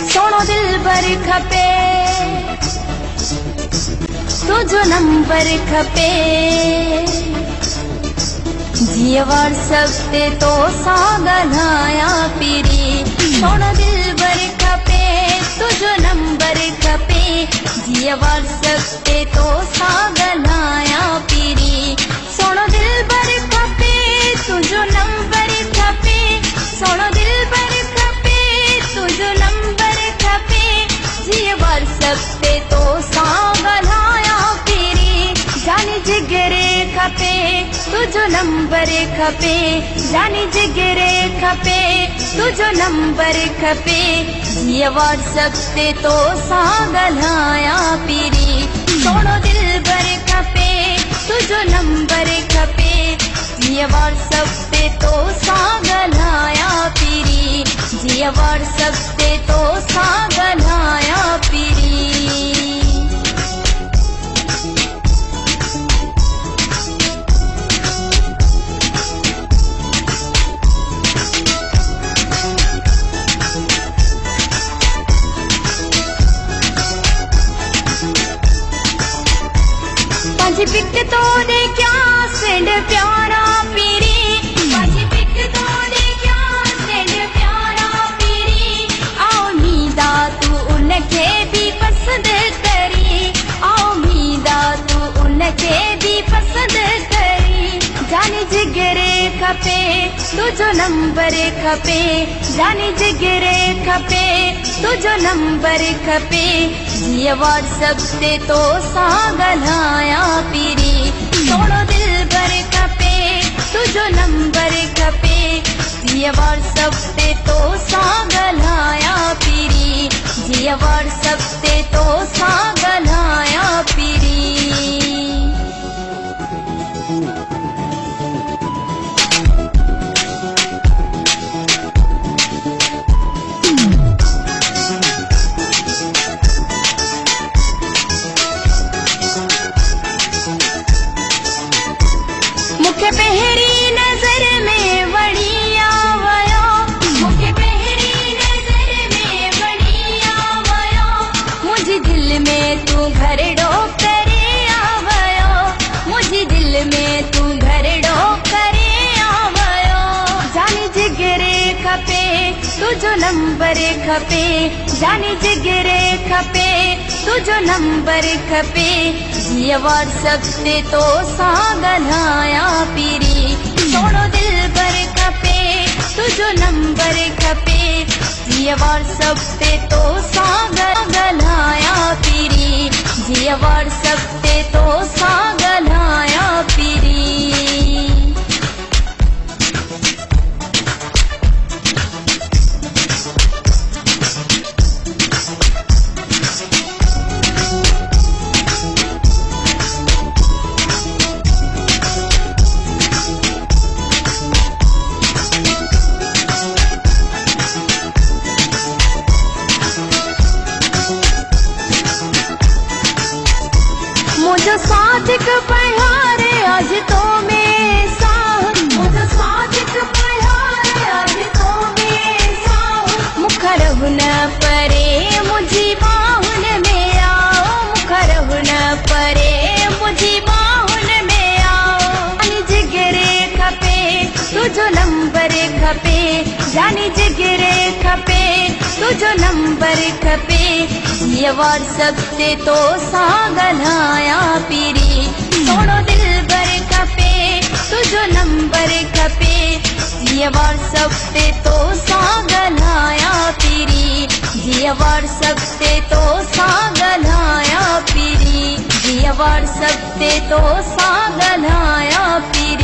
सोनो दिल बर खपे तुझो नंबर खपे जिए व्हाट्सएप ते तो सा ॻाल्हाया पीरी सोनो दिल बर खपे तुझो नंबर खपे जिए व्हाट्सएप ते तो सा ॻाल्हाया पीरी सोनो दिल बर खपे तुझो नंबर खपे सोनो दिल बर खपे तुझो नंबर खपे जिए व्हाट्सएप ते तो सा ॻाल्हाया पीरी जानी जिगरे खपे तुझो नंबर खपे जानी जिगरे खपे तुझो नंबर खपे जिए व्हाट्सएप ते तो सा ॻाल्हाया पीरी सोनो दिल बर खपे तुझो नंबर खपे जिए व्हाट्सएप ते तो सा ॻाल्हाया पीरी जिए व्हाट्सएप ते तो सा ॻाल्हाया पीरी पिक तो दे क्या सेंड प्यारा पीरी पिक तो दे क्या सेंड प्यारा पीरी आओ मीदा तू उनके भी पसंद करी आओ मीदा तू उनके भी पसंद करी जानी जिगरे खपे तुझो नंबर खपे जानी जिगरे खपे तुझो नंबर खपे जिए व्हाट्सएप ते तो सा ॻाल्हाया पीरी सोनो दिल बर खपे तुझो नंबर खपे जिए व्हाट्सएप ते तो सा ॻाल्हाया पीरी जिए व्हाट्सएप ते तो सा ॻाल्हाया पीरी पहरी नजर में वड़िया वयो मुझे पहरी नजर में वड़िया वयो मुझे दिल में तू घर डो करे आवयो मुझे दिल में तू घर डो करे आवयो जानी जिगरे खपे तुझो नंबर खपे जानी जिगरे खपे तुझो नंबर खपे जिए व्हाट्सएप ते तो सा ॻाल्हाया पीरी सोनो दिल बर खपे तुझो नंबर खपे जिए व्हाट्सएप ते तो सा ॻाल्हाया पीरी जिए व्हाट्सएप ते तो सा ॻाल्हाया पीरी मुझे साथिक पढ़ारे आज तो में साह मुझे साथिक पढ़ारे आज तो में साह मुखर न परे मुझे बाहुन में आओ मुखर न परे मुझे बाहुन में आओ जानी जिगरे खपे तुझो नंबर खपे जानी जिगरे खपे तुझो नंबर खपे जिए व्हाट्सएप ते तो सा ॻाल्हाया पीरी सोनो दिल बर खपे तुझो नंबर खपे जिए व्हाट्सएप ते तो सा ॻाल्हाया पीरी जिए व्हाट्सएप ते तो सा ॻाल्हाया पीरी जिए व्हाट्सएप ते तो सा ॻाल्हाया पीरी